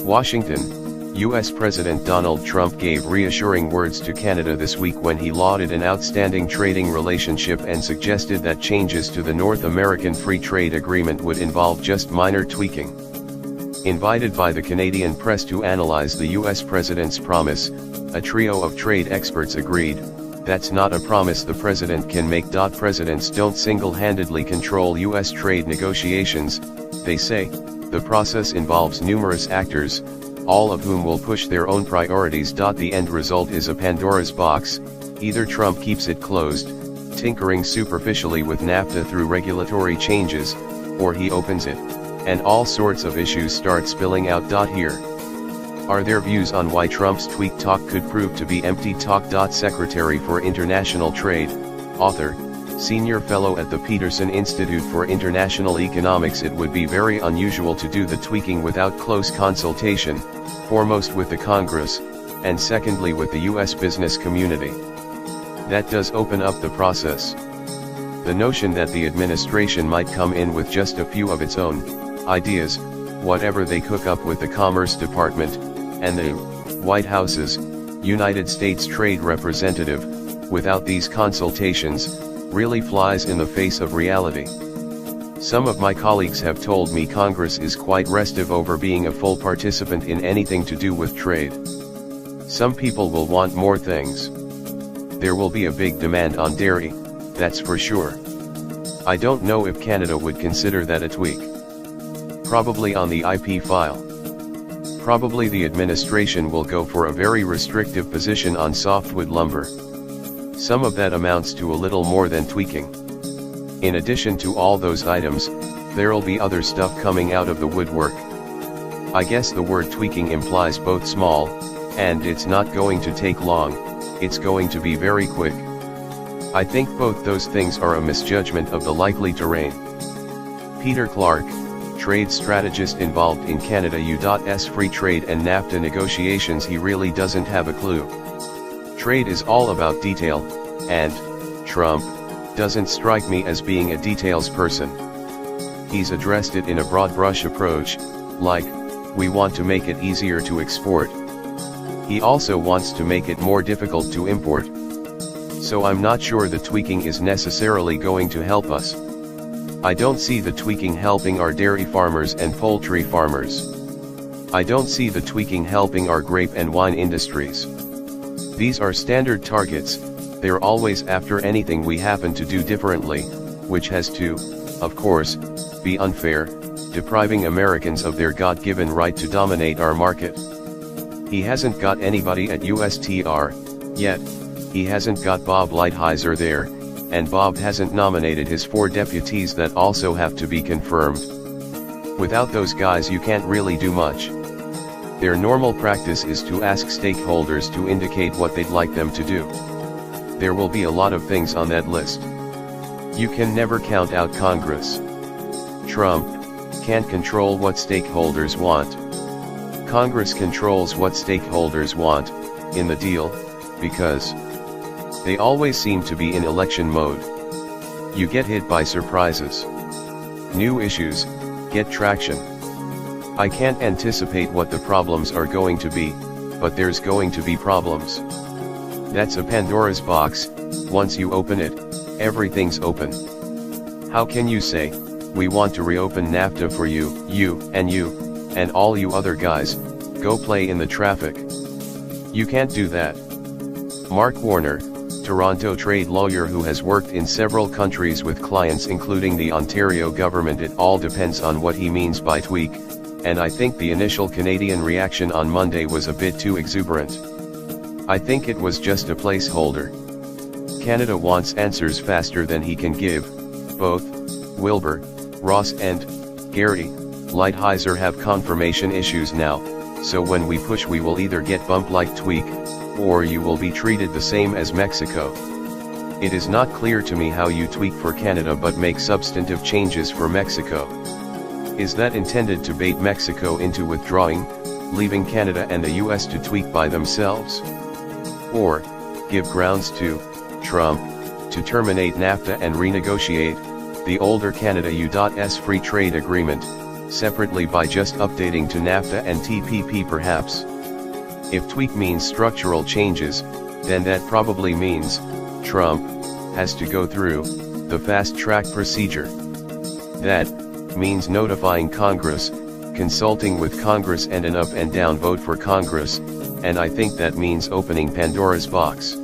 Washington, U.S. President Donald Trump gave reassuring words to Canada this week when he lauded an outstanding trading relationship and suggested that changes to the North American Free Trade Agreement would involve just minor tweaking. Invited by the Canadian press to analyze the U.S. president's promise, a trio of trade experts agreed, "That's not a promise the president can make." Presidents don't single-handedly control U.S. trade negotiations, they say. The process involves numerous actors, all of whom will push their own priorities. The end result is a Pandora's box. Either Trump keeps it closed, tinkering superficially with NAFTA through regulatory changes, or he opens it, and all sorts of issues start spilling out. Here are their views on why Trump's tweak talk could prove to be empty talk. Secretary for International Trade, author, senior fellow at the Peterson Institute for International Economics. It would be very unusual to do the tweaking without close consultation, foremost with the Congress, and secondly with the U.S. business community. That does open up the process. The notion that the administration might come in with just a few of its own ideas, whatever they cook up with the Commerce Department, and the White House's United States Trade Representative, without these consultations, really flies in the face of reality. Some of my colleagues have told me Congress is quite restive over being a full participant in anything to do with trade. Some people will want more things. There will be a big demand on dairy, that's for sure. I don't know if Canada would consider that a tweak. Probably on the IP file. Probably the administration will go for a very restrictive position on softwood lumber. Some of that amounts to a little more than tweaking. In addition to all those items, there'll be other stuff coming out of the woodwork. I guess the word tweaking implies both small, and it's not going to take long, it's going to be very quick. I think both those things are a misjudgment of the likely terrain. Peter Clark, trade strategist involved in Canada-U.S. free trade and NAFTA negotiations. He really doesn't have a clue. Trade is all about detail, and Trump doesn't strike me as being a details person. He's addressed it in a broad brush approach, like, we want to make it easier to export. He also wants to make it more difficult to import. So I'm not sure the tweaking is necessarily going to help us. I don't see the tweaking helping our dairy farmers and poultry farmers. I don't see the tweaking helping our grape and wine industries. These are standard targets, they're always after anything we happen to do differently, which has to, of course, be unfair, depriving Americans of their God-given right to dominate our market. He hasn't got anybody at USTR, yet. He hasn't got Bob Lighthizer there, and Bob hasn't nominated his 4 deputies that also have to be confirmed. Without those guys you can't really do much. Their normal practice is to ask stakeholders to indicate what they'd like them to do. There will be a lot of things on that list. You can never count out Congress. Trump can't control what stakeholders want. Congress controls what stakeholders want in the deal, because they always seem to be in election mode. You get hit by surprises. New issues get traction. I can't anticipate what the problems are going to be, but there's going to be problems. That's a Pandora's box. Once you open it, everything's open. How can you say, we want to reopen NAFTA for you, and all you other guys, go play in the traffic? You can't do that. Mark Warner, Toronto trade lawyer who has worked in several countries with clients including the Ontario government. It all depends on what he means by tweak, and I think the initial Canadian reaction on Monday was a bit too exuberant. I think it was just a placeholder. Canada wants answers faster than he can give. Both Wilbur Ross and Gary Lighthizer have confirmation issues now, so when we push we will either get bumped like tweak, or you will be treated the same as Mexico. It is not clear to me how you tweak for Canada but make substantive changes for Mexico. Is that intended to bait Mexico into withdrawing, leaving Canada and the US to tweak by themselves? Or give grounds to Trump to terminate NAFTA and renegotiate the older Canada-U.S. free trade agreement, separately by just updating to NAFTA and TPP perhaps. If tweak means structural changes, then that probably means Trump has to go through the fast-track procedure. That means notifying Congress, consulting with Congress and an up and down vote for Congress, and I think that means opening Pandora's box.